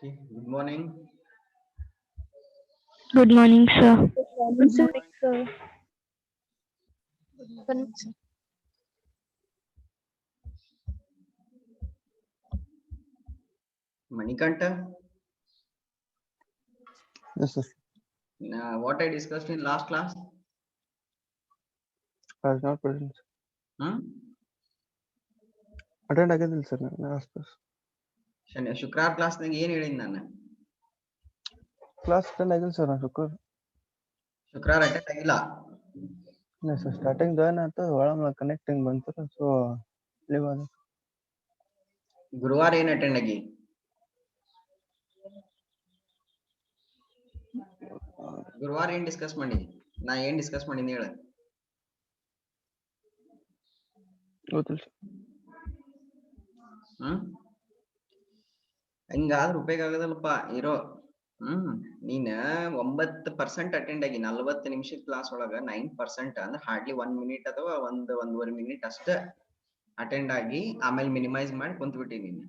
Okay, good morning. Good morning, sir. Good morning, sir. Good morning, sir. Manikanta, Yes, sir. what I discussed in last class? I was not present. Hmm? Attend again, sir. Last class. ಶುಕ್ರವಾರ ಕ್ಲಾಸ್ನಾಗ ಏನು ಹೇಳಿದ್ ನಾನು? Class attend again, sir. ಶುಕ್ರವಾರ attend ಆಗಿಲ್ಲ. Yes, sir. Starting join ಆಯ್ತು ಒಳಗೆ connecting ಬಂತು so leave ಆದ. ಗುರುವಾರ ಏನು ಅಟೆಂಡ್ ಆಗಿ? ಗುರುವಾರ ಏನ್ ಡಿಸ್ಕಸ್ ಮಾಡಿ? ನಾ ಏನ್ ಡಿಸ್ಕಸ್ ಮಾಡಿನಿ ಹೇಳ? ಗೊತ್ತಿಲ್ಲ ಸರ್. ಹಂಗಾದ್ರೆ ಉಪಯೋಗ ಆಗೋದಲ್ಲಪ್ಪ ಇರೋ. ನೀನ್ 9% ಅಟೆಂಡ್ ಆಗಿ 40 ನಿಮಿಷದ ಕ್ಲಾಸ್ ಒಳಗ 9% ಅಂದ್ರೆ ಹಾರ್ಡ್ಲಿ 1 ಮಿನಿಟ್ ಅಥವಾ ಒಂದೂವರೆ ಮಿನಿಟ್ ಅಷ್ಟೇ ಅಟೆಂಡ್ ಆಗಿ ಆಮೇಲೆ ಮಿನಿಮೈಸ್ ಮಾಡಿ ಕುಂತ್ಬಿಟ್ಟಿ ನೀನು.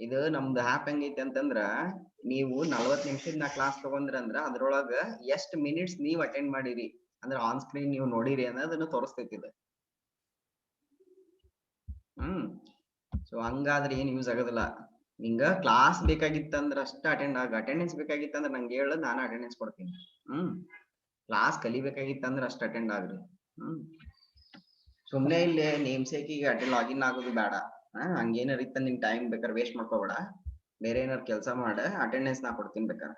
ಇದು ನಮ್ದು ಆ್ಯಪ್ ಹೆಂಗೈತಿ ಅಂತಂದ್ರ ನೀವು 40 ನಿಮಿಷದ ನಾ ಕ್ಲಾಸ್ ತಗೊಂಡ್ರ ಅಂದ್ರ ಅದ್ರೊಳಗ ಎಷ್ಟ್ ಮಿನಿಟ್ಸ್ ನೀವ್ ಅಟೆಂಡ್ ಮಾಡಿರಿ ಅಂದ್ರ ಆನ್ ಸ್ಕ್ರೀನ್ ನೀವು ನೋಡಿರಿ ಅನ್ನೋದನ್ನ ತೋರಿಸ್ತೈತಿ ಇದು. ಸೊ ಹಂಗಾದ್ರೆ ಏನ್ ಯೂಸ್ ಆಗೋದಿಲ್ಲ. ನಿಂಗ ಕ್ಲಾಸ್ ಬೇಕಾಗಿತ್ತಂದ್ರ ಅಷ್ಟ ಅಟೆಂಡ್ ಆಗ. ಅಟೆಂಡೆನ್ಸ್ ಬೇಕಾಗಿತ್ತಂದ್ರ ನಂಗೆ ಹೇಳ, ನಾನು ಅಟೆಂಡೆನ್ಸ್ ಕೊಡ್ತೀನಿ. ಕ್ಲಾಸ್ ಕಲಿಬೇಕಾಗಿತ್ತಂದ್ರ ಅಷ್ಟ ಅಟೆಂಡ್ ಆಗ್ರಿ. ಸುಮ್ನೆ ಇಲ್ಲಿ ನೇಮ್ ಸೇಕಿಗೆ ಅಟೆಂಡ್ ಲಾಗಿನ್ ಆಗೋದು ಬೇಡ. ಹಂಗೇನಾರ ಇತ್ತ ನಿನ್ ಟೈಮ್ ಬೇಕಾದ್ರೆ ವೇಸ್ಟ್ ಮಾಡ್ಕೋಬೇಡ. ಬೇರೆ ಏನಾರು ಕೆಲಸ ಮಾಡ, ಅಟೆಂಡೆನ್ಸ್ ನಾ ಕೊಡ್ತೀನಿ ಬೇಕಾರೆ.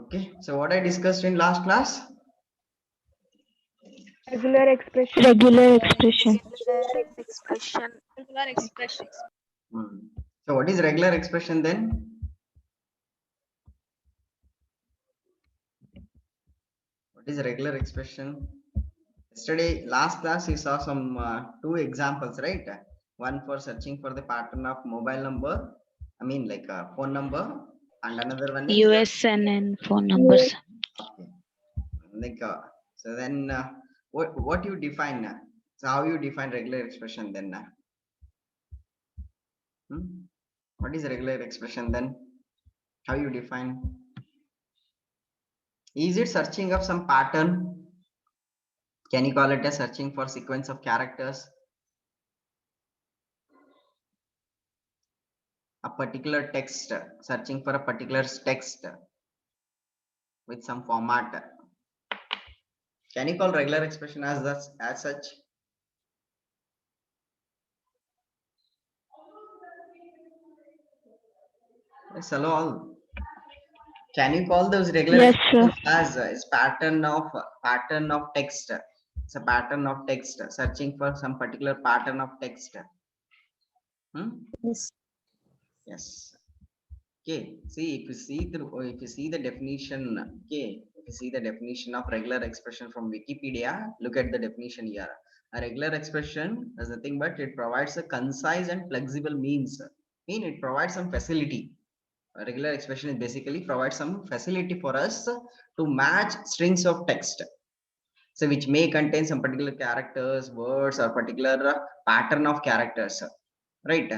Okay, so what I discussed in last class? Regular expression. Regular expression. Regular expression. So what is regular expression then? What is regular expression? Yesterday, last class, you saw some two examples, right? One for searching for the pattern of mobile number, I mean like a phone number, and another one is USN and phone numbers. okay. Like so then what you define? So how you define regular expression then? What is regular expression then? How you define? Is it searching of some pattern? Can you call it as searching for sequence of characters? A particular text, searching for a particular text with some format. Can you call regular expression as such? Yes, hello all. Can you call those regular Yes, sir. as pattern of text? It's a pattern of text, searching for some particular pattern of text. Yes. Yes. Okay. See, if you see the definition, okay, if you see the definition of regular expression from Wikipedia, look at the definition here. A regular expression is nothing but it provides a concise and flexible means. It provides some facility. A regular expression is basically provides some facility for us to match strings of text, so which may contain some particular characters, words, or particular pattern of characters, right?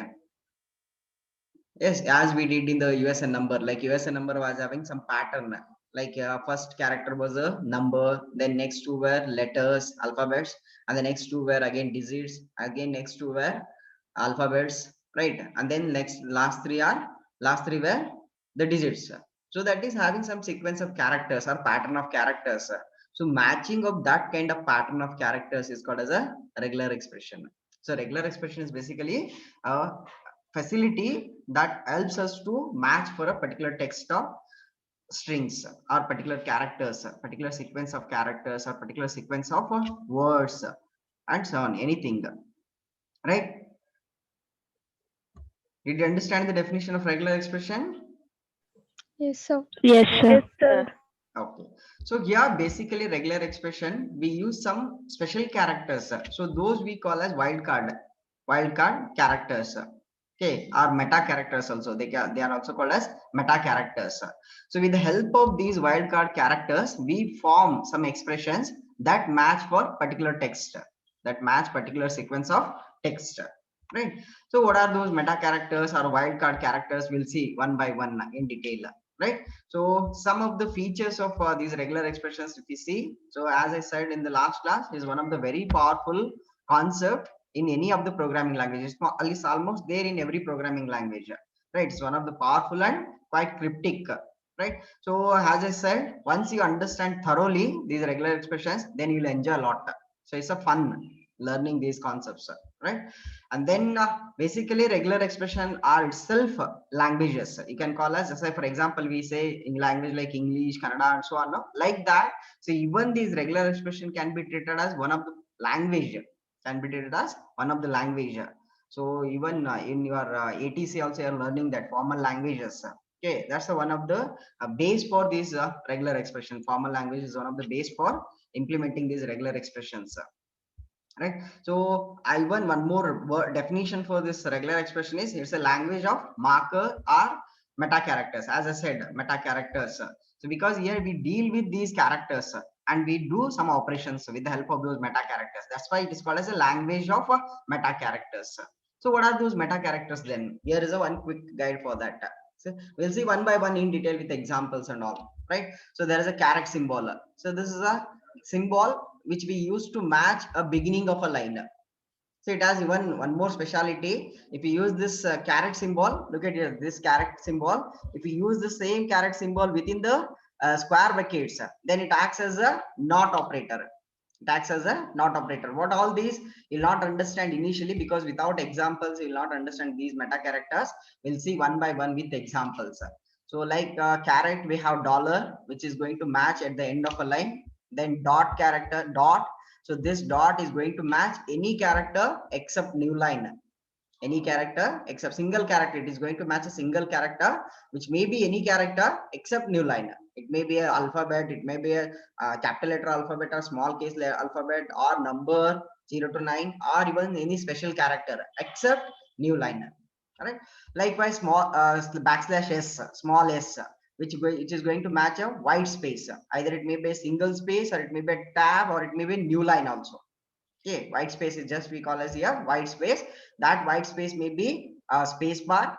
Yes, as we did in the USN number, like USN number was having some pattern, like first character was a number, then next two were letters, alphabets, and the next two were again digits, again next two were alphabets, right? And then last three were the digits. So that is having some sequence of characters or pattern of characters. So matching of that kind of pattern of characters is called as a regular expression. So regular expression is basically a facility that helps us to match for a particular text of strings or particular characters, particular sequence of characters or particular sequence of words and so on, anything, right? Did you understand the definition of regular expression? Yes, sir. Yes, sir. Yes, sir. Okay, so here basically regular expression we use some special characters, so those we call as wildcard characters, okay, or meta characters also. They are also called as meta characters. So with the help of these wildcard characters we form some expressions that match for particular text, that match particular sequence of text, right? So what are those meta characters or wildcard characters? We'll see one by one in detail, right? So some of the features of these regular expressions, if you see, so as I said in the last class, is one of the very powerful concept in any of the programming languages. At least almost there in every programming language, right? It's one of the powerful and quite cryptic, right? So as I said, once you understand thoroughly these regular expressions, then you'll enjoy a lot. So it's a fun learning these concepts, right? And then basically regular expression are itself languages. You can call as say, for example, we say in language like English, Kannada, and so on, no? Like that. So even these regular expression can be treated as one of the language, can be treated as one of the language. So even in your ATC also you're learning that formal languages. Okay, that's one of the base for this regular expression. Formal language is one of the base for implementing these regular expressions, right? So one more definition for this regular expression is it's a language of marker or meta characters. As I said, meta characters. So because here we deal with these characters and we do some operations with the help of those meta characters. That's why it is called as a language of meta characters. So what are those meta characters then? Here is a one quick guide for that. So we'll see one by one in detail with examples and all, right? So there is a caret symbol. So this is a symbol which we use to match a beginning of a line. So it has even one more speciality. If you use this caret symbol, look at here, this caret symbol. If you use the same caret symbol within the square brackets, then it acts as a not operator. It acts as a not operator. What all these you'll not understand initially, because without examples you'll not understand these meta characters. We'll see one by one with examples. So like caret, we have dollar, which is going to match at the end of a line. Then dot character, dot. So this dot is going to match any character except new line. Any character except single character, it is going to match a single character, which may be any character except new line. It may be an alphabet, it may be a capital letter alphabet or small case alphabet or number 0 to 9 or even any special character except new line. All right. Likewise, small backslash s, small s, which is going to match a white space. Either it may be a single space or it may be a tab or it may be a new line also. Okay, white space is just we call as here white space. That white space may be a space bar,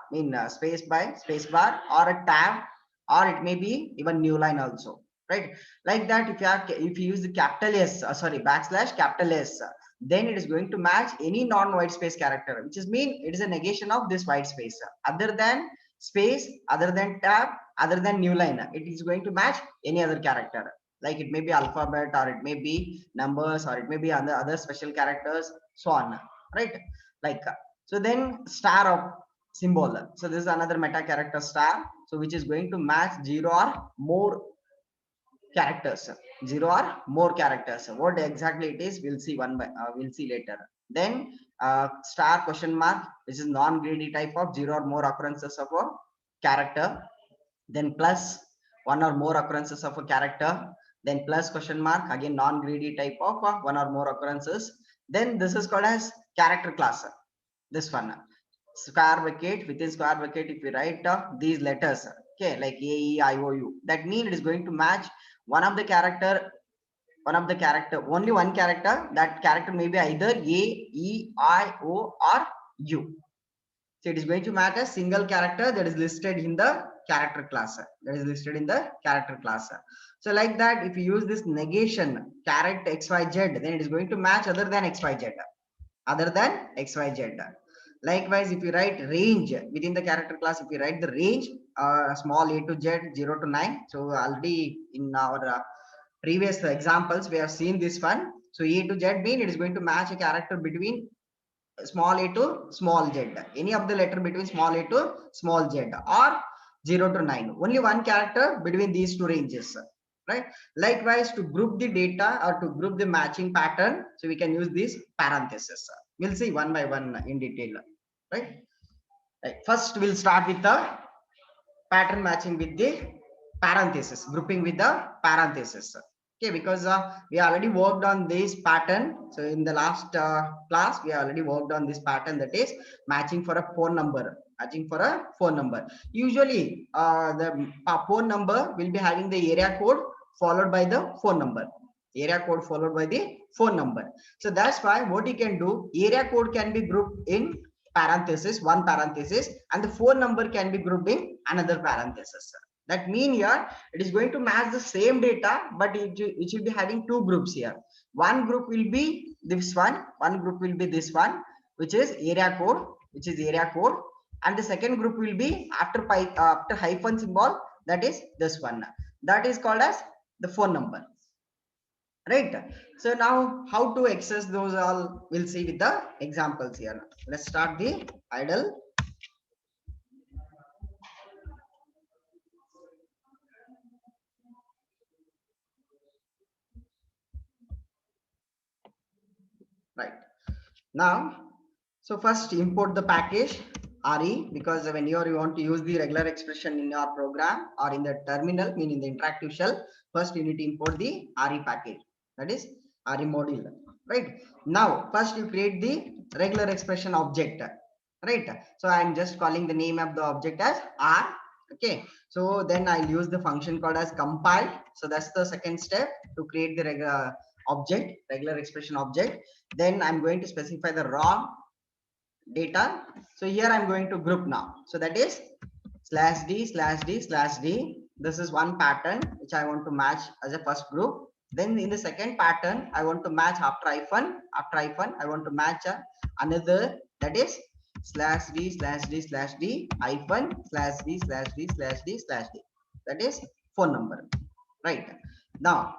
space by space bar, or a tab, or it may be even new line also, right? Like that, if you use the capital S, backslash capital S, then it is going to match any non-white space character, which is mean it is a negation of this white space. Other than space, other than tab, other than new line, it is going to match any other character. Like it may be alphabet or it may be numbers or it may be other special characters, so on, right? Like so then star of symbol. So this is another meta character star, so which is going to match 0 or more characters. 0 or more characters. What exactly it is, we'll see we'll see later. Then star question mark, which is non-greedy type of 0 or more occurrences of a character. Then plus 1 or more occurrences of a character. Then plus question mark, again non-greedy type of 1 or more occurrences. Then this is called as character class. This one, square bracket, within square bracket, if we write these letters, okay, like A, E, I, O, U, that means it is going to match one of the character, only one character. That character may be either A, E, I, O, or U. So it is going to match a single character that is listed in the character class. So like that, if you use this negation caret XYZ, then it is going to match other than XYZ. Likewise, if you write range within the character class, if you write the range small a to z 0 to 9, so already in our previous examples we have seen this one. So a to z mean it is going to match a character between small a to small z, any of the letter between small a to small z, or 0 to 9, only one character between these two ranges, right? Likewise, to group the data or to group the matching pattern, so we can use this parenthesis. We'll see one by one in detail, right? First we'll start with the pattern matching with the parenthesis, grouping with the parenthesis. Okay, because we already worked on this pattern. So in the last class, we already worked on this pattern, that is matching for a phone number. Usually, the phone number will be having the area code followed by the phone number. area code followed by the phone number. So that's why what you can do, area code can be grouped in parenthesis, one parenthesis, and the phone number can be grouped in another parenthesis. That mean here it is going to match the same data, but it should be having two groups here. One group will be this one group will be this one, which is area code, and the second group will be after hyphen symbol, that is this one, that is called as the phone number, right? So now how to access those all, we'll see with the examples here. Let's start the idle. Right now, so first import the package RE, because when you want to use the regular expression in your program or in the terminal, meaning the interactive shell, first you need to import the RE package, that is RE module, right? Now first you create the regular expression object, right? So I'm just calling the name of the object as R. Okay, so then I'll use the function called as compile. So that's the second step to create the regular expression object. Then I'm going to specify the raw data. So here I'm going to group now. So that is /d/d/d. This is one pattern which I want to match as a first group. Then in the second pattern, I want to match after hyphen. I want to match another, that is /d/d/d hyphen /d/d/d/d. That is phone number. Right now,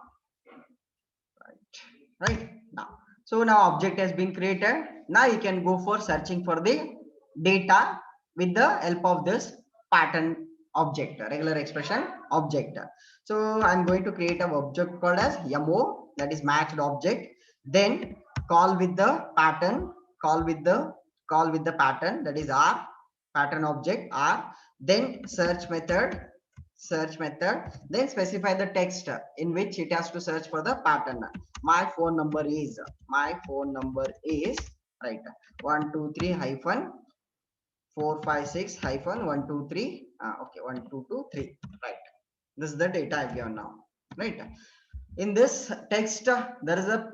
right now. So now object has been created. Now you can go for searching for the data with the help of this pattern object, regular expression object. So I'm going to create an object called as MO, that is matched object. Then call with the pattern, call with the pattern, that is R, pattern object R. Then search method, then specify the text in which it has to search for the pattern. My phone number is right 123 hyphen 456 hyphen 123 okay 1223, right? This is the data I've given now, right? In this text there is a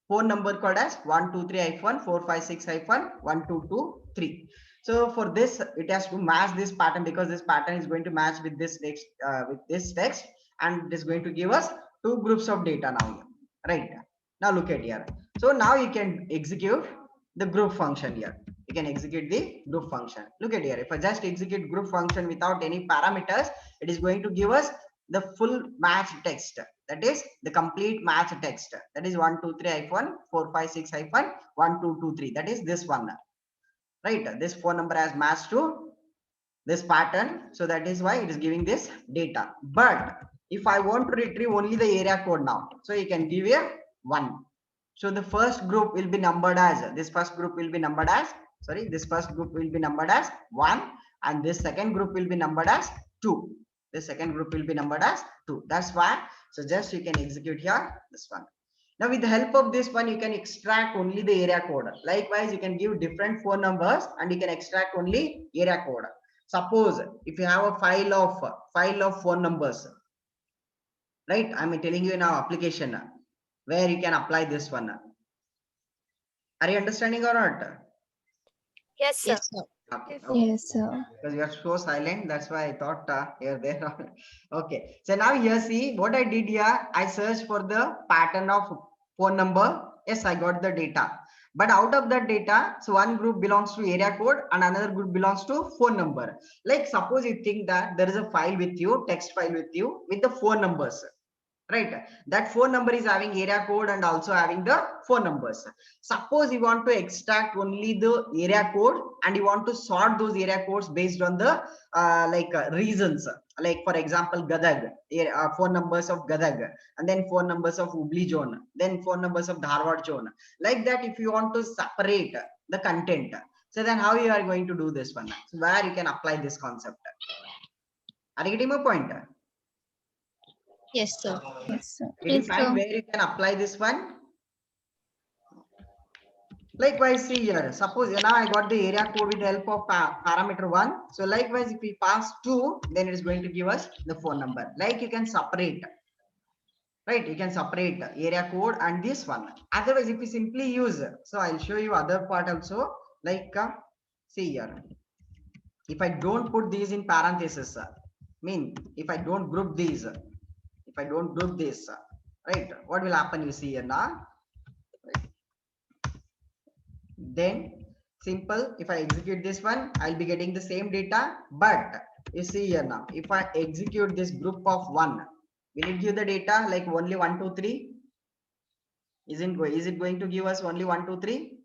phone number called as 123 hyphen 456 hyphen 1223. So for this, it has to match this pattern, because this pattern is going to match with this text, and it is going to give us two groups of data now, right? Now look at here. So now you can execute the group function here. You can execute the group function. Look at here. If I just execute group function without any parameters, it is going to give us the full match text. That is the complete match text. That is 123 hyphen 456 hyphen 1223. That is this one. Right, this phone number has matched to this pattern, so that is why it is giving this data. But if I want to retrieve only the area code now, so you can give a 1. So the first group will be numbered as, this first group will be numbered as 1, and this second group will be numbered as 2. That's why, so just you can execute here this one. Now with the help of this one, you can extract only the area code. Likewise, you can give different phone numbers and you can extract only area code. Suppose if you have a file of phone numbers, right? I'm telling you in our application where you can apply this one. Are you understanding or not? Yes, sir. Okay. Yes, sir. Because you are so silent, that's why I thought you're there. Okay, so now here see what I did here. I searched for the pattern of phone number. Yes, I got the data, but out of that data, so one group belongs to area code and another group belongs to phone number. Like suppose you think that there is a file with you, text file with you with the phone numbers, right? That phone number is having area code and also having the phone numbers. Suppose you want to extract only the area code and you want to sort those area codes based on the reasons, like for example Gadag, phone numbers of Gadag, and then phone numbers of Hubli zone, then phone numbers of Dharwad zone. Like that, if you want to separate the content, so then how you are going to do this one? So where you can apply this concept? Are you getting my point? Yes, sir. Yes, sir. Did you find where you can apply this one? Likewise, see here, suppose now I got the area code with the help of parameter 1. So likewise, if we pass 2, then it is going to give us the phone number. Like you can separate, right? You can separate area code and this one. Otherwise, if you simply use, so I'll show you other part also, like see here, if I don't put these in parentheses, mean if I don't group these, if I don't group this, right, what will happen? You see here now, right? Then simple, if I execute this one, I'll be getting the same data. But you see here now, if I execute this group of 1, will it give the data like only 1 2 3? Is it going to give us only 1 2 3?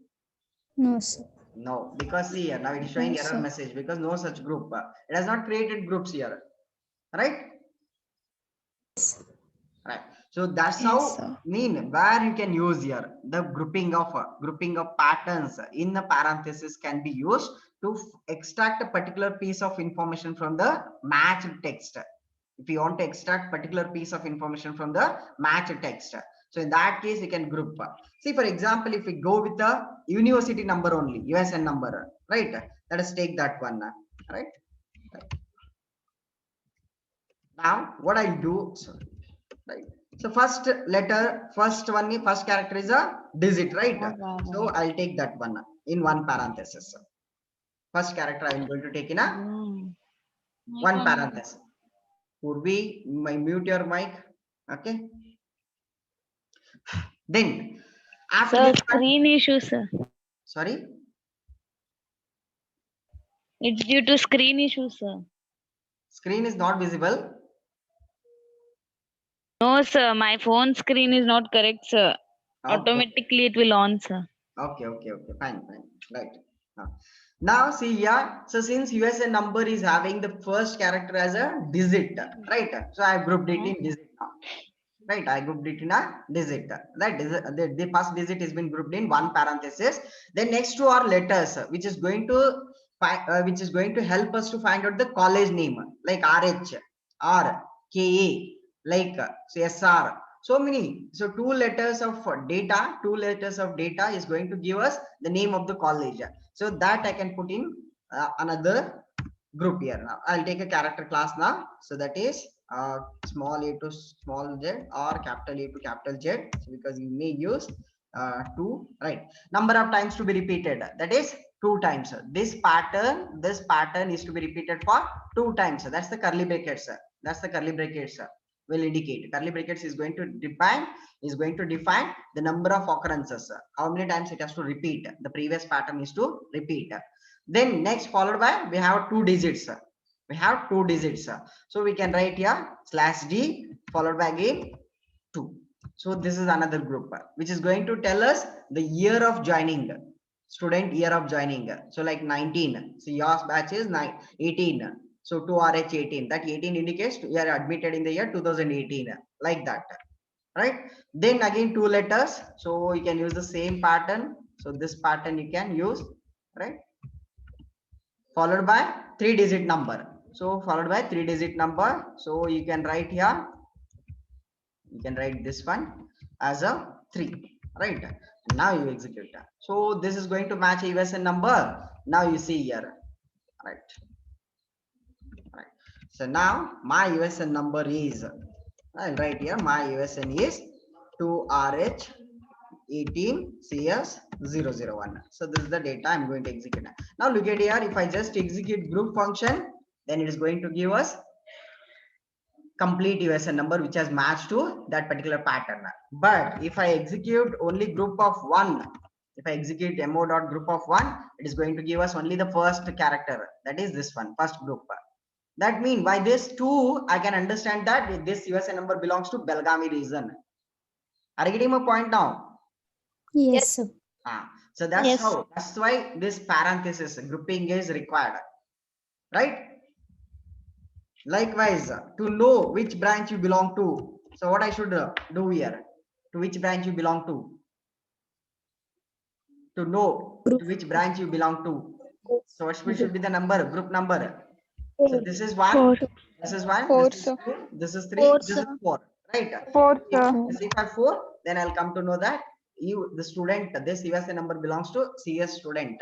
No, sir. No, because see here now it is showing No, error sir. message because no such group. It has not created groups here, right? Right. So that's Yes, how sir. mean where you can use here the grouping of patterns in the parenthesis can be used to extract a particular piece of information from the matched text. If you want to extract particular piece of information from the matched text, so in that case you can group. See, for example, if we go with the university number only, USN number, right? Let us take that one, right? Now what I do, sorry, right? So first letter, first character is a digit, right? So I'll take that one in one parenthesis. First character I'm going to take in a one parenthesis. Would we mute your mic? Okay. Then after Sir, this, screen issue, sir. sorry, It's due to screen issue, sir. screen is not visible. No, sir. My phone screen is not correct, sir. Okay. Automatically it will on, sir. Okay, fine, right. Now see here, so since USN number is having the first character as a digit, right? So I grouped it in digit now, right? I grouped it in a digit. That is the first digit has been grouped in one parenthesis. Then next two are letters, which is going to help us to find out the college name, like RH, R, KA, like so SR. So many, so two letters of data is going to give us the name of the college. So that I can put in another group here. Now I'll take a character class now. So that is small a to small z or capital A to capital Z, because you may use two, right? Number of times to be repeated, that is 2 times. This pattern is to be repeated for 2 times. That's the curly brackets. That's the curly brackets will indicate. Curly brackets is going to define the number of occurrences, how many times it has to repeat. The previous pattern is to repeat. Then next followed by we have 2 digits. So we can write here /d followed by again 2. So this is another group which is going to tell us the year of joining, student year of joining. So like 19, so your batch is 18. So 2RH 18, that 18 indicates you are admitted in the year 2018, like that, right? Then again 2 letters, so you can use the same pattern. So this pattern you can use, right? Followed by 3-digit number. So followed by 3-digit number. So you can write here, you can write this one as a 3, right? Now you execute that. So this is going to match a USN number. Now you see here, right? So now my USN number is, I'll write here, my USN is 2RH18CS001. So this is the data I'm going to execute. Now look at here, if I just execute group function, then it is going to give us complete USN number which has matched to that particular pattern. But if I execute only group of 1, if I execute mo.group of 1, it is going to give us only the first character, that is this one, first group. That means by this 2, I can understand that this USN number belongs to Belgavi region. Are you getting my point now? Yes, sir. So that's Yes. how, that's why this parenthesis grouping is required, right? Likewise, to know which branch you belong to. So what I should do here? To which branch you belong to? To know to which branch you belong to. So what should be the number, group number? So this is 1, 4. this is 1, Four, this is sir. 2, this is 3, Four, this is sir. 4, right? 4, sir. If I 4, then I'll come to know that you, the student, this USN number belongs to CS student,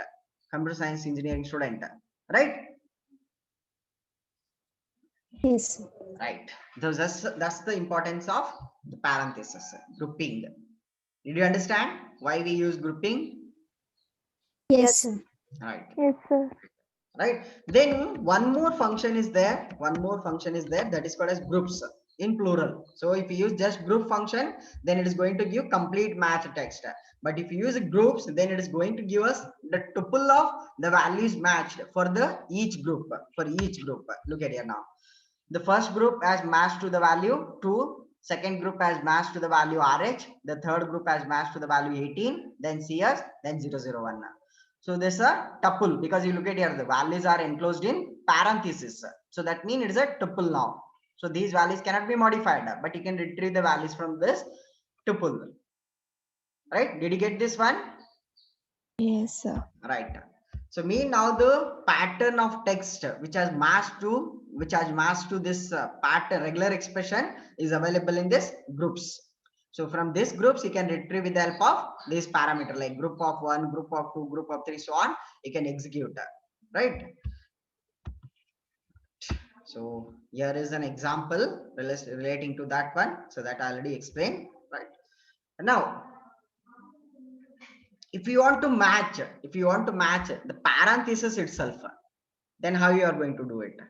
computer science engineering student, right? Yes, sir. Right. That's the importance of the parenthesis, grouping. Did you understand why we use grouping? Yes, sir. Right. Yes, sir. Right. Then one more function is there. One more function is there that is called as groups in plural. So if you use just group function, then it is going to give complete match text. But if you use groups, then it is going to give us the tuple of the values matched for the each group. For each group. Look at here now. The first group has matched to the value 2. Second group has matched to the value RH. The third group has matched to the value 18. Then CS. Then 001. So this is a tuple because you look at here, the values are enclosed in parentheses. So that means it is a tuple now. So these values cannot be modified, but you can retrieve the values from this tuple. Right? Did you get this one? Yes, sir. Right. So mean now the pattern of text which has matched to this pattern regular expression is available in this groups. So from this groups you can retrieve with the help of this parameter like group of 1, group of 2, group of 3, so on. You can execute that, right? So here is an example relating to that one. So that I already explained, right? Now if you want to match the parenthesis itself, then how you are going to do it?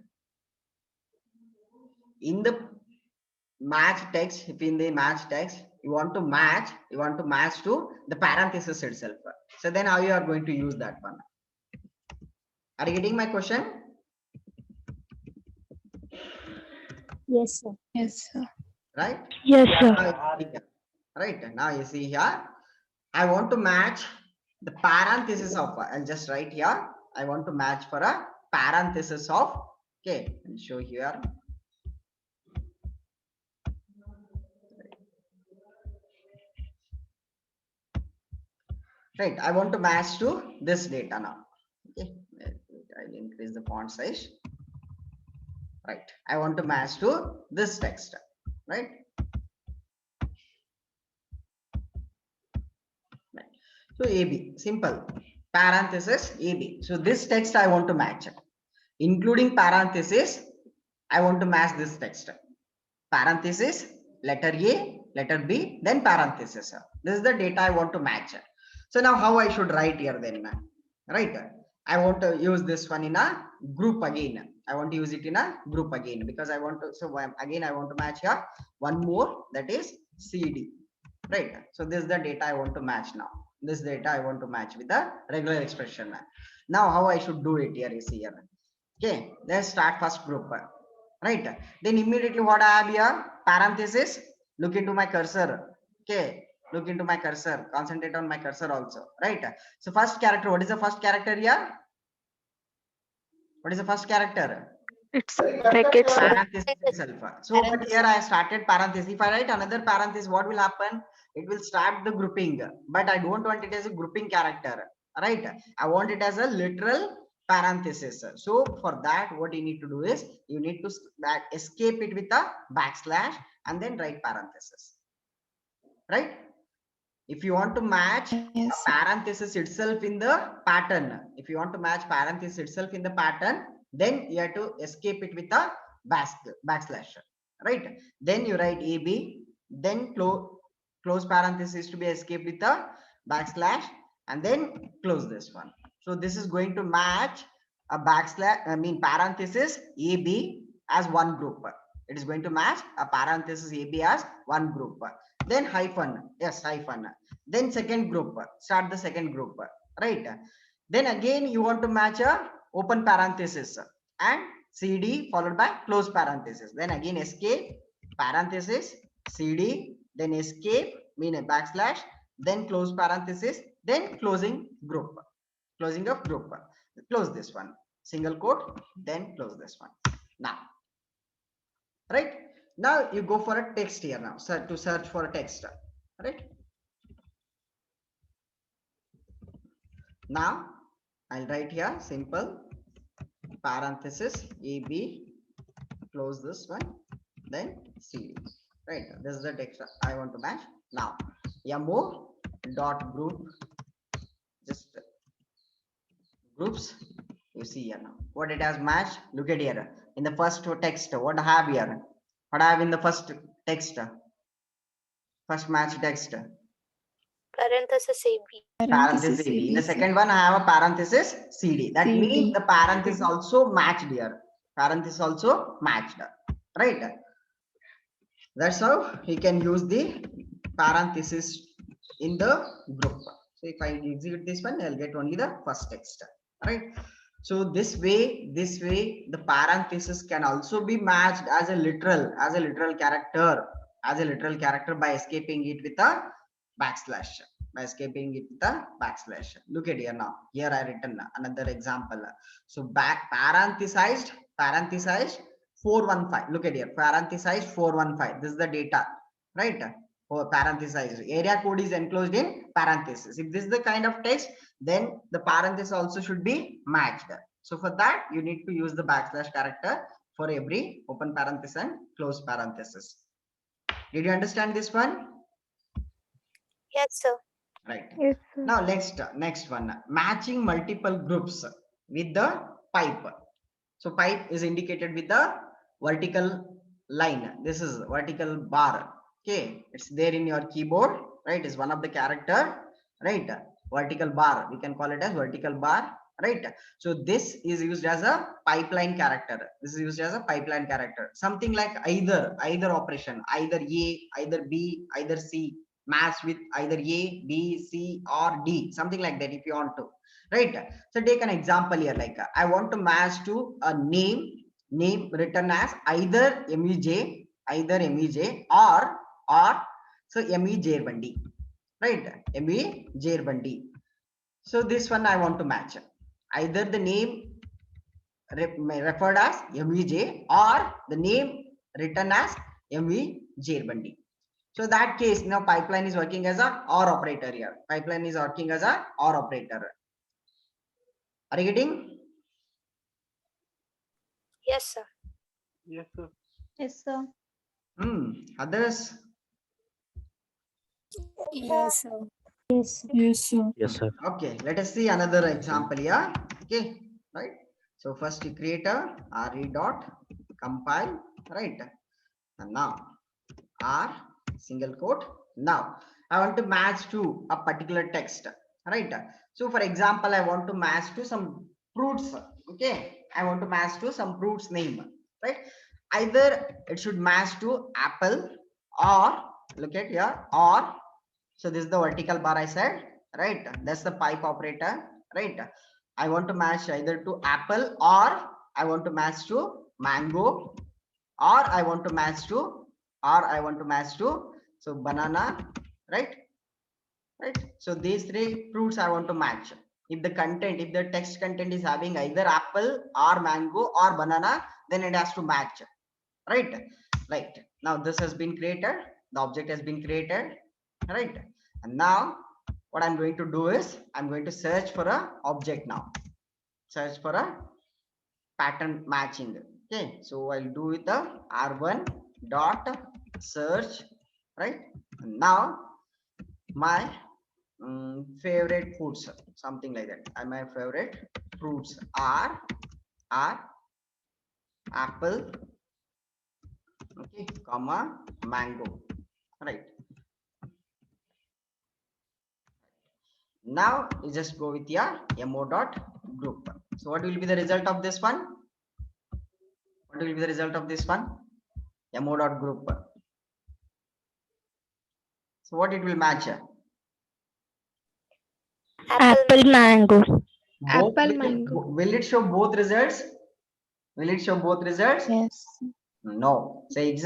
In the match text, if in the match text you want to match to the parenthesis itself. So then how you are going to use that one? Are you getting my question? Yes, sir. Yes, sir. Right? Yes, sir. Right. Now you see here, I want to match the parenthesis of, I'll just write here, I want to match for a parenthesis of, okay, I'll show here. Right, I want to match to this data now. Okay, I'll increase the font size. Right, I want to match to this text, right? So AB, simple, parenthesis AB. So this text I want to match, including parenthesis, I want to match this text. Parenthesis, letter A, letter B, then parenthesis. This is the data I want to match. So now how I should write here then, right? I want to use this one in a group again. I want to use it in a group again because I want to, so again I want to match here one more, that is CD, right? So this is the data I want to match now. This data I want to match with the regular expression. Now how I should do it here is here. Okay, let's start first group, right? Then immediately what I have here, parenthesis, look into my cursor. Okay, look into my cursor, concentrate on my cursor also, right? So first character, what is the first character here? What is the first character? It's brackets, sir. Parenthesis itself. So but here I started parenthesis. If I write another parenthesis, what will happen? It will start the grouping, but I don't want it as a grouping character, right? I want it as a literal parenthesis. So for that, what you need to do is you need to escape it with a backslash and then write parenthesis, right? If you want to match Yes, sir. parenthesis itself in the pattern, if you want to match parenthesis itself in the pattern, then you have to escape it with a backslash, right? Then you write AB, then close parenthesis to be escaped with a backslash, and then close this one. So this is going to match a backslash, parenthesis AB as one group. It is going to match a parenthesis AB as one group. Then hyphen, yes, hyphen. Then second group, start the second group, right? Then again you want to match a open parenthesis and CD followed by close parenthesis. Then again escape, parenthesis, CD, then escape, mean a backslash, then close parenthesis, then closing group, closing of group. Close this one, single quote, then close this one. Now, right? Now you go for a text here now, to search for a text, right? Now I'll write here simple parenthesis AB, close this one, then CD, right? This is the text I want to match. Now mo dot group, just groups, you see here now what it has matched. Look at here, in the first text, what I have here? What I have in the first text? First match text. Parenthesis AB. Parenthesis AB. In the second one, I have a parenthesis CD. That CD. means the parenthesis also matched here. Parenthesis also matched. Right? That's how you can use the parenthesis in the group. So if I execute this one, I'll get only the first text. Right? So this way, the parenthesis can also be matched as a literal character, by escaping it with a backslash. Look at here now. Here I written another example. So parenthesized 415. Look at here, parenthesized 415. This is the data, right? For parenthesized, area code is enclosed in parenthesis. If this is the kind of text, then the parenthesis also should be matched. So for that, you need to use the backslash character for every open parenthesis and close parenthesis. Did you understand this one? Yes, sir. Right. Yes, sir. Now next one, matching multiple groups with the pipe. So pipe is indicated with the vertical line. This is vertical bar. Okay, it's there in your keyboard, right? It's one of the character, right? Vertical bar, we can call it as vertical bar, right? So this is used as a pipeline character. This is used as a pipeline character. Something like either operation, either A, either B, either C, match with either A, B, C, or D, something like that if you want to, right? So take an example here, like I want to match to a name written as either MEJ or so ME Jerbandi, right? ME Jerbandi. So this one I want to match either the name referred as MEJ or the name written as ME Jerbandi. So that case, now pipeline is working as a OR operator here. Pipeline is working as a OR operator. Are you getting? Yes, sir. Yes, sir. Yes, sir. Others? Yes, sir. Yes, sir. Yes, sir. Okay, let us see another example here. Okay, right? So first you create a re dot compile, right? And now R single quote. Now I want to match to a particular text, right? So for example, I want to match to some fruits. Okay, I want to match to some fruits name, right? Either it should match to apple or look at here or. So this is the vertical bar I said, right? That's the pipe operator, right? I want to match either to apple or I want to match to mango or I want to match to so banana, right? Right. So these three fruits I want to match. If the text content is having either apple or mango or banana, then it has to match, right? Right. Now this has been created. The object has been created, right? And now what I'm going to do is I'm going to search for a object now. Search for a pattern matching. Okay, so I'll do with the R1 dot search, right? And now my favorite foods, something like that. And my favorite fruits are apple, okay, comma mango, right? Now you just go with your mo dot group. So what will be the result of this one? What will be the result of this one? Mo dot group. So what it will match? Apple, mango. Will it show both results? Will it show both results? Yes. No. So its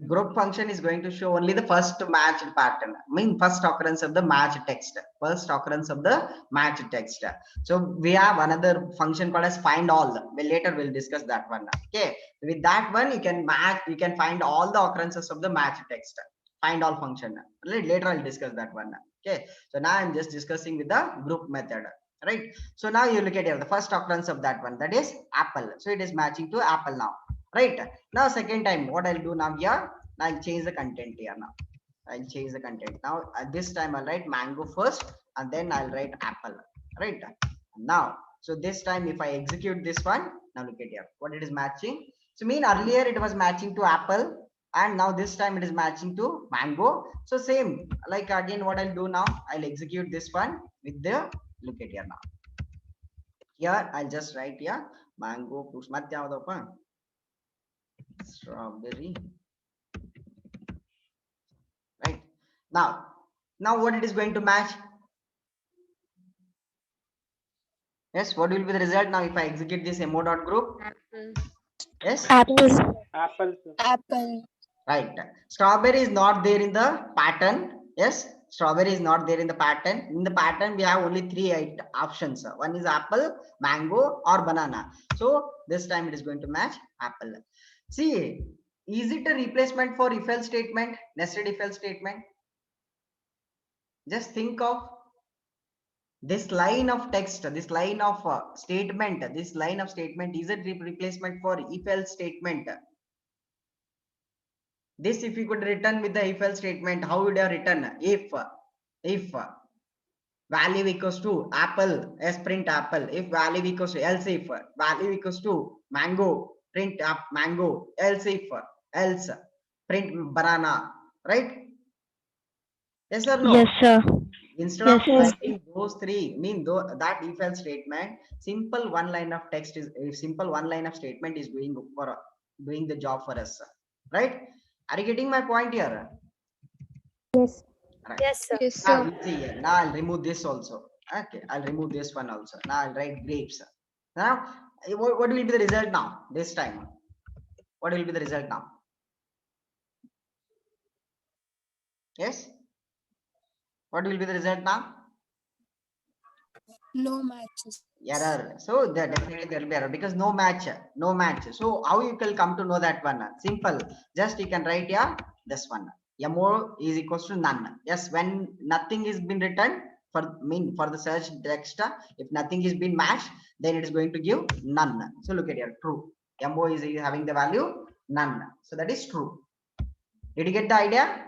group function is going to show only the first matched pattern. I mean first occurrence of the match text. First occurrence of the match text. So we have another function called as find all. Well, later we'll discuss that one. Okay. With that one, you can match. You can find all the occurrences of the match text. Find all function. Later I'll discuss that one. Okay. So now I'm just discussing with the group method. Right. So now you look at here the first occurrence of that one, that is apple. So it is matching to apple now. Right. Now second time, what I'll do now here, I'll change the content here now. I'll change the content now. This time I'll write mango first and then I'll write apple. Right. Now, so this time if I execute this one, now look at here what it is matching. So mean earlier it was matching to apple, and now this time it is matching to mango. So same, like again what I'll do now, I'll execute this one with the, look at here now. Here I'll just write here mango plus strawberry. Right now what it is going to match? Yes, what will be the result now if I execute this mo.group? Yes, Apple. Apple. right. Strawberry is not there in the pattern. Yes, strawberry is not there in the pattern. In the pattern, we have only three options. One is apple, mango, or banana. So this time it is going to match apple. See, is it a replacement for if else statement, nested if else statement? Just think of this line of text, this line of statement, this line of statement. Is it replacement for if else statement? This, if you could return with the if else statement, how would you have written? If value equals to apple, yes, print apple. If value equals to, else if value equals to mango, print up mango. Else if, else print banana. Right? Yes or no? Yes, sir. Instead Yes, of sir. writing those three, mean though that if else statement, simple one line of text is a simple one line of statement is doing for doing the job for us. Right? Are you getting my point here? Yes. Right. Yes, sir. Yes, Now you see here. Now I'll remove this also. Okay, I'll remove this one also. Now I'll write grapes. Now, what will be the result now? This time, what will be the result now? Yes. What will be the result now? No matches. Error. So there definitely there will be error because no match. No match. So how you can come to know that one? Simple. Just you can write here this one. Mo is equals to none. Yes, when nothing is been written for for the search text, if nothing is been matched, then it is going to give none. So look at here, true. Mo is having the value none. So that is true. Did you get the idea?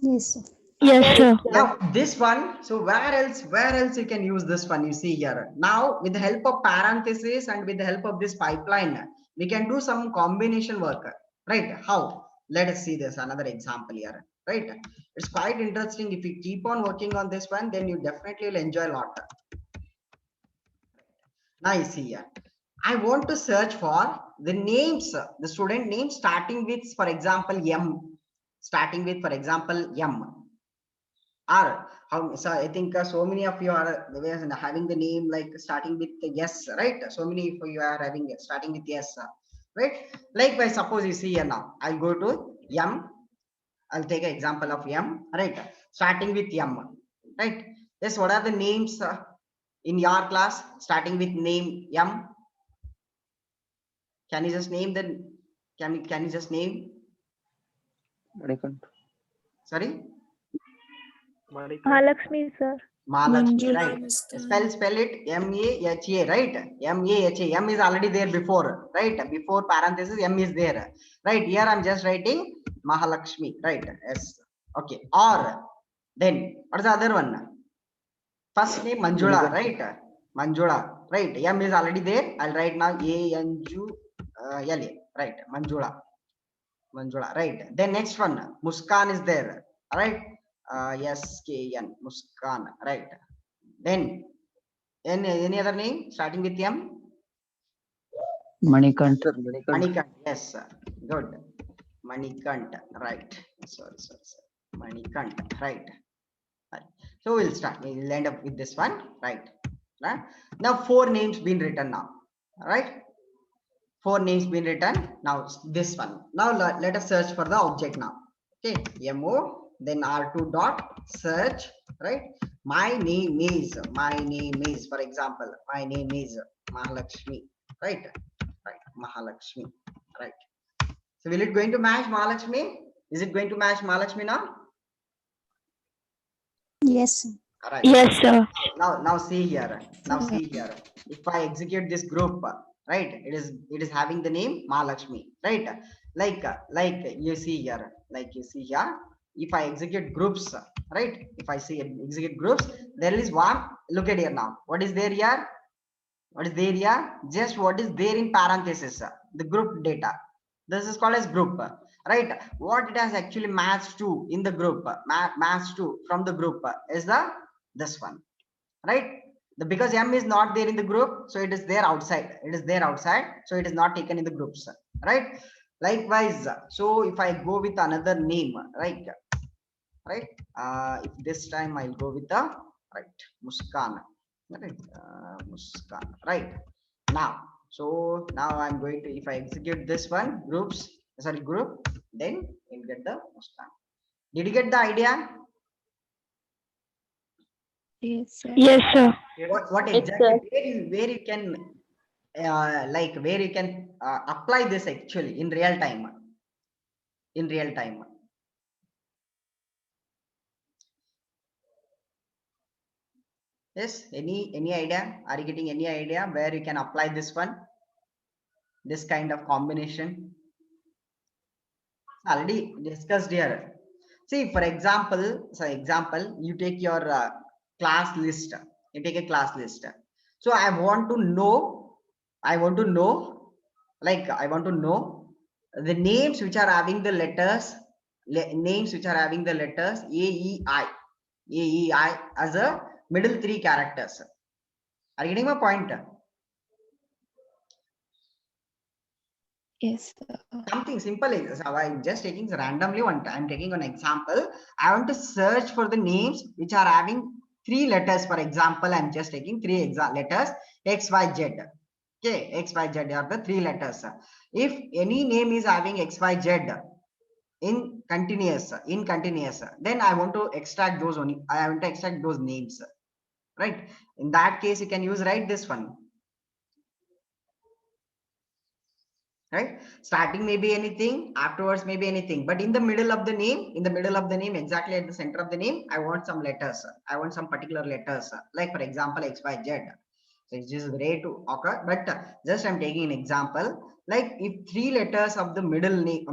Yes, sir. Yes, sir. Now this one, so where else you can use this one? You see here. Now with the help of parenthesis and with the help of this pipeline, we can do some combination work. Right? How? Let us see this another example here. Right? It's quite interesting. If you keep on working on this one, then you definitely will enjoy a lot. Now you see here. I want to search for the names, the student names starting with, for example, M. Starting with, for example, M. Or how? So I think so many of you are having the name like starting with yes, right? So many of you are having starting with yes, right? Like by suppose you see here now, I'll go to M. I'll take an example of M, right? Starting with M, right? Yes. What are the names in your class starting with name M? Can you just name the? Can you just name? Manikant. Sorry. Mahalakshmi, sir. Mahalakshmi, right? Spell it M-A-H-A, right? M-A-H-A. M is already there before, right? Before parenthesis, M is there, right? Here I'm just writing Mahalakshmi, right? Yes. Okay. Or then what is the other one? First name Manjula, right? Manjula, right? M is already there. I'll write now A-N-J-L-A, right? Manjula, Manjula, right? Then next one, Muskan is there, right? S-K-N, Muskan, right? Then any other name starting with M? Manikant. Manikant, yes, good. Manikant, right? Sorry. Manikant, right? So we'll start. We'll end up with this one, right? Now 4 names been written now, right? 4 names been written. Now this one. Now let us search for the object now. Okay, Mo. Then R2 dot search, right? My name is, for example, my name is Mahalakshmi, right? Right, Mahalakshmi, right? So will it going to match Mahalakshmi? Is it going to match Mahalakshmi now? Yes, sir. All right. Yes, sir. Now see here. Now see here. If I execute this group, right? It is having the name Mahalakshmi, right? Like you see here, if I execute groups, right? If I say execute groups, there is one. Look at here now. What is there here? What is there here? Just what is there in parenthesis, the group data. This is called as group, right? What it has actually matched to in the group, matched to from the group is the this one, right? Because M is not there in the group, so it is there outside. It is there outside, so it is not taken in the groups, right? Likewise, so if I go with another name, right? If this time I'll go with the right Muskan, right? Muskan, right? Now, so now I'm going to, if I execute this one, group, then you'll get the Muskan. Did you get the idea? Yes, sir. Yes, sir. What Yes, exactly, where you can where you can apply this actually in real time? In real time. Yes, any idea? Are you getting any idea where you can apply this one? This kind of combination? Already discussed here. See, for example, you take your class list. You take a class list. So I want to know, like I want to know the names which are having the letters, A, E, I as a middle three characters. Are you getting my point? Yes, sir. Something simple is, so I'm just taking randomly one. I'm taking an example. I want to search for the names which are having three letters. For example, I'm just taking three letters X, Y, Z. Okay, X, Y, Z are the three letters. If any name is having X, Y, Z in continuous, then I want to extract those only. I want to extract those names, right? In that case, you can use this one. Right, starting may be anything, afterwards may be anything, but in the middle of the name, exactly at the center of the name, I want some letters. I want some particular letters, like for example XYZ. So it's just rare to occur, but just I'm taking an example. Like if three letters of the middle name,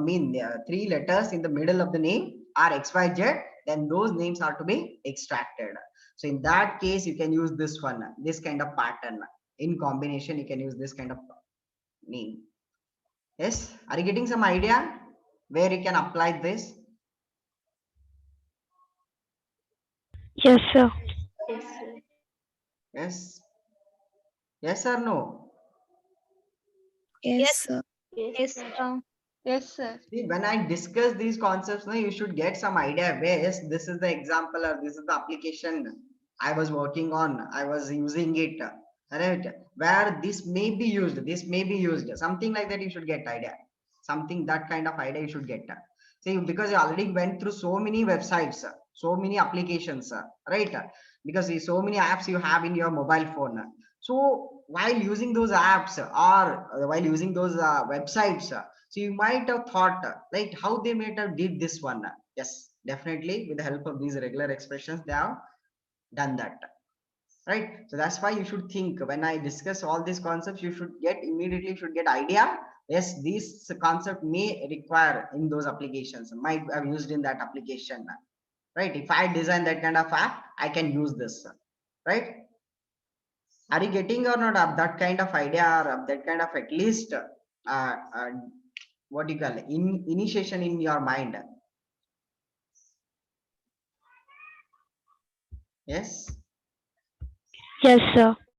three letters in the middle of the name are XYZ, then those names are to be extracted. So in that case, you can use this one, this kind of pattern. In combination, you can use this kind of name. Yes, are you getting some idea where you can apply this? Yes, sir. Yes. Yes or no? Yes, sir. Yes, sir. Yes, sir. See, when I discuss these concepts, you should get some idea where yes, this is the example or this is the application I was working on. I was using it, right? Where this may be used, something like that. You should get idea. Something that kind of idea you should get. See, because you already went through so many websites, so many applications, right? Because so many apps you have in your mobile phone. So while using those apps or while using those websites, so you might have thought like how they might have did this one. Yes, definitely with the help of these regular expressions, they have done that. Right. So that's why you should think when I discuss all these concepts, you should get idea. Yes, this concept may require in those applications, might have used in that application. Right. If I design that kind of app, I can use this. Right. Are you getting or not of that kind of idea or of that kind of at least what do you call it? Initiation in your mind? Yes. Yes, sir.